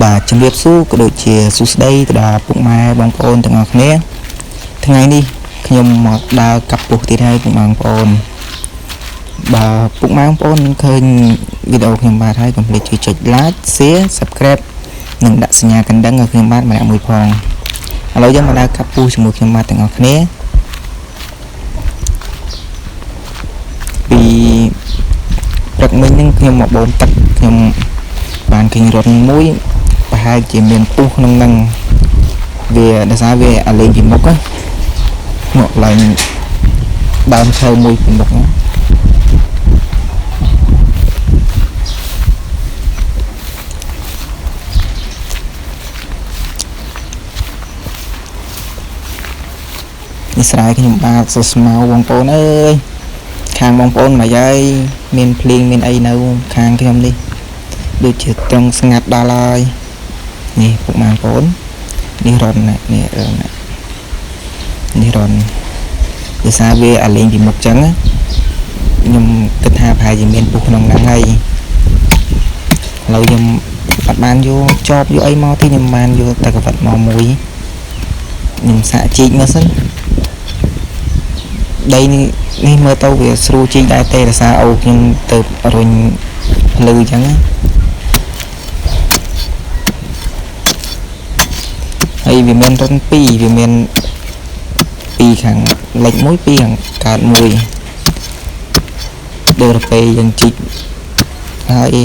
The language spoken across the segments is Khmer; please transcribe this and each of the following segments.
បាទជំរាបសួរក៏ដូចជាសួស្តីទៅដល់ពុកម៉ែបងប្អូនទាំងអស់គ្នាថ្ងៃនេះខ្ញុំមកដើរកាប់ពុះទៀតហើយពុកម៉ែបងប្អូនបាទពុកម៉ែបងប្អូនឃើញវីដេអូខ្ញុំបាទហើយកុំភ្លេចជួយចុច like share subscribe និងដាក់សញ្ញាកណ្ដឹងឲ្យខ្ញុំបាទម្នាក់មួយផងឥឡូវយើងមកដើរកាប់ពុះជាមួយខ្ញុំបាទទាំងអស់គ្នាពីព្រឹកមិញហ្នឹងខ្ញុំមកបូមទឹកខ្ញុំបានឃើញរត់មួយប្រហែលជាមានពុះក្នុងហ្នឹងវាដោយសារវាអាលេងពីមុខមកឡើងដើមឈើមួយពីមុខនេះស្រែខ្ញុំបាទសស្មៅបងប្អូនអើយខាងបងប្អូនមកហើយមានភ្លៀងមានអីនៅខាងខ្ញុំនេះដូចជាត្រង់ស្ងាត់ដល់ហើយនេះពុកម៉ែបងប្អូននេះរននេះរនដោយសារវាអាលេងពីមុខចឹងខ្ញុំគិតថាប្រហែលជាមានពុះក្នុងហ្នឹងហើយឥឡូវខ្ញុំអត់បានយកចបយកអីមកទេខ្ញុំបានយកតែកវិតមកមួយខ្ញុំសាកជីកមើលសិនដីនេះមើលទៅវាស្រួលជីកដែរទេដោយសារអូខ្ញុំទៅរុញភ្លឺចឹងហើយវាមានរុន2វាមាន2ខាងលិចមួយ2ខាងកើតមួយដូចទៅពេលយើងជីកហើយ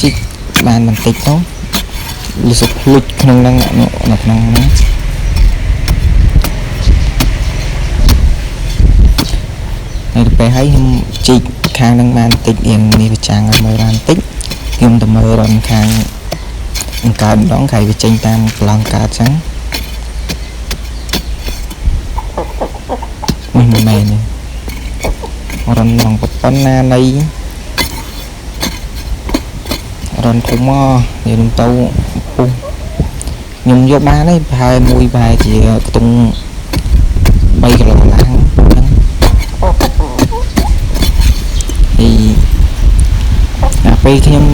ជីកបានបន្តិចទៅលុសភ្លុចក្នុងហ្នឹងនៅក្នុងហ្នឹងហើយទៅពេលហើយខ្ញុំជីកខាងហ្នឹងបានបន្តិចរៀងនេះវាចាំងឲ្យមើលបានបន្តិចខ្ញុំទៅមើលរុនខាងកើតម្ដងហើយវាចេញតាមប្លង់កើតចឹងនេះមិនមែនទេរុនក្នុងប៉ុណ្ណានៃរុនធំមកនិយាយទៅពុះខ្ញុំយកបានហើយប្រហែលមួយប្រហែលជាខ្ទង់3គីឡូកន្លះហ្នឹងហើយពេលខ្ញុំ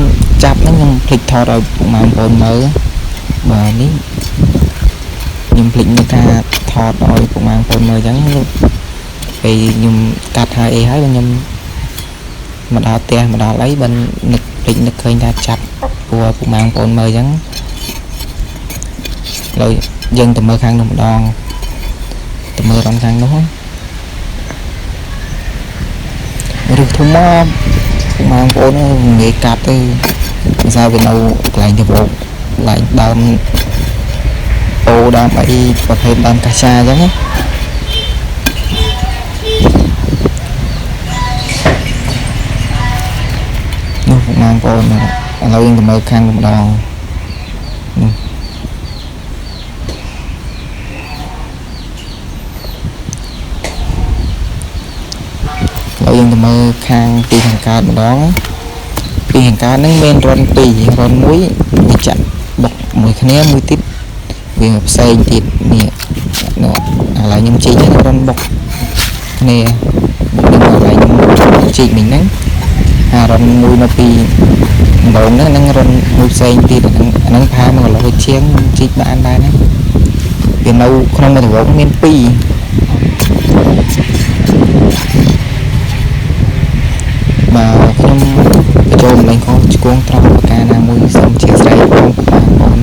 ចាប់ហ្នឹងខ្ញុំភ្លេចថតឲ្យពុកម៉ែបងប្អូនមើលបាទនេះខ្ញុំភ្លេចមើលថាថតឲ្យពុកម៉ែបងប្អូនមើលអញ្ចឹងពេលខ្ញុំកាត់ហើយខ្ញុំមកដល់ផ្ទះមកដល់អីបើនឹកភ្លេចនឹកឃើញថាចាប់ព្រោះពុកម៉ែបងប្អូនមើលអញ្ចឹងឥឡូវយើងទៅមើលខាងនោះម្ដងទៅមើលរំខាងនោះឬធំមកពុកម៉ែបងប្អូនងាយកាត់ទៅភាសាវានៅកន្លែងទៅវោកកន្លែងដើមអូដើមអីប្រភេទដើមកាសាអញ្ចឹងណានោះពុកម៉ែបងប្អូនឥឡូវយើងទៅមើលខាងម្ដងយើងទៅមើលខាងទីខាងកើតម្ដងពីខាងកើតហ្នឹងមានរុន2រុនមួយវាចាក់បុកមួយគ្នាមួយទៀតវាផ្សេងទៀតនេះនោះឥឡូវខ្ញុំជីករុនបុកគ្នានឹងឥឡូវខ្ញុំជីកមិញហ្នឹងរុនមួយនៅពីម្ដងហ្នឹងរុនមួយផ្សេងទៀតហ្នឹងផា1គីឡូជាងជីកបានដែរណាវានៅក្នុងមួយរងមាន2បាទខ្ញុំបញ្ចូលលេងខុសឆ្គងត្រង់ប្រការណាមួយសូមជាស្រ័យបងប្អូន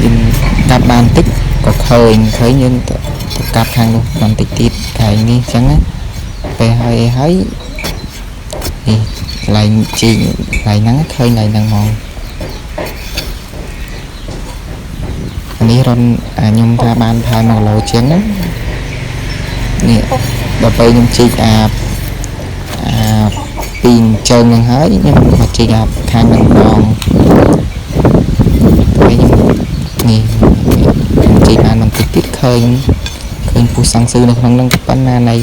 យើងកាប់បានតិចក៏ឃើញយើងទៅកាប់ខាងនោះបន្តិចទៀតខាងនេះអញ្ចឹងណាពេលហើយនេះកន្លែងជីកកន្លែងហ្នឹងឃើញកន្លែងហ្នឹងហ្មងនេះរុនខ្ញុំថាបានផែ1គីឡូជាងហ្នឹងនេះដល់ពេលខ្ញុំជីកពីជើងហ្នឹងហើយខ្ញុំមកជីកខាងហ្នឹងម្ដងពេលខ្ញុំជីកបានបន្តិចទៀតឃើញពុះសង្សឺនៅក្នុងហ្នឹងប៉ុណ្ណាណៃ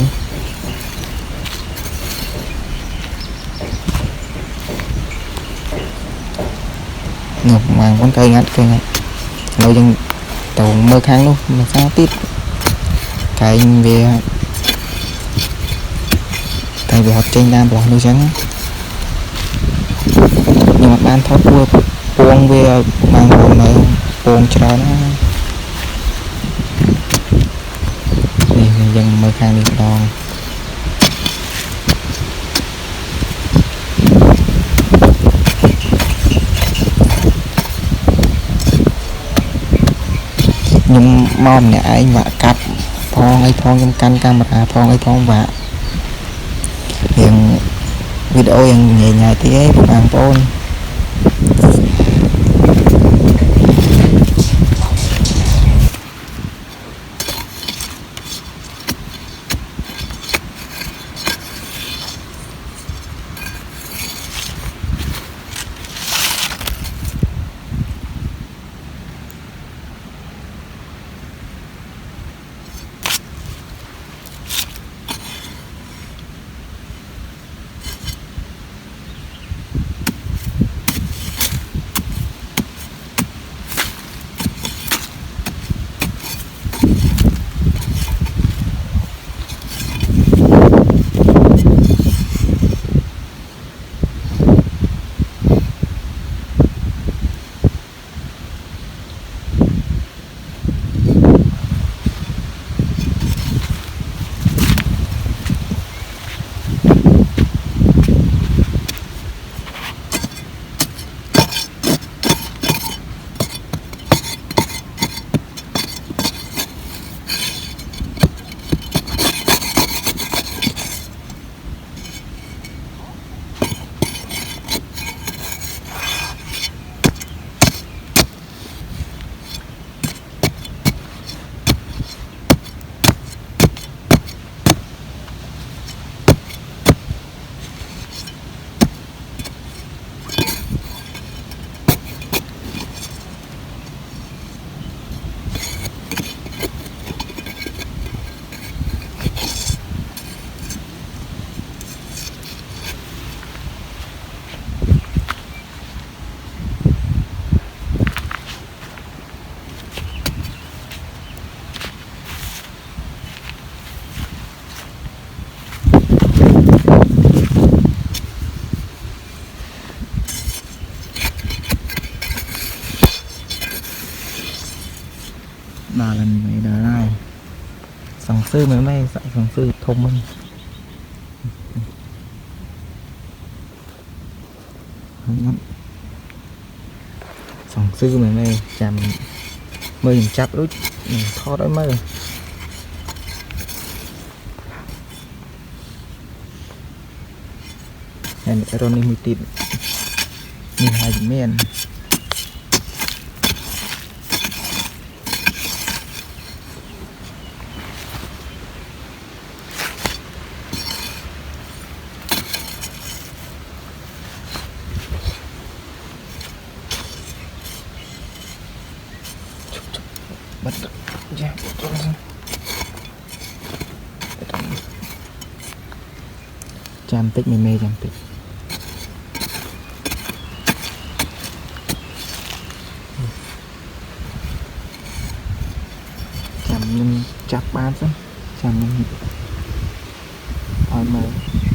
នោះមកបងឃើញអត់ឥឡូវយើងទៅមើលខាងនោះមួយសាទៀតកែងវា hay về học trên đam bỏ nuôi trắng nhưng mà ban thoát vua buông về mang buồn mới buông cho nó thì mình dừng mới khang đi đòn nhưng mong nè anh vạ cặp phong ấy phong trong căn camera phong ấy phong vạ hiện video yang nhẹ nhàng tí ấy của bạn phone ba lần mấy đứa này sòng sư mấy may dạy sòng sư thông minh sòng sư mấy may chạm mười chặt lúc thoát đấy mơ and Limited nhìn hai miền bắt dạ chạm tích mê chạm tích chạm chặt bán xong chạm hỏi mời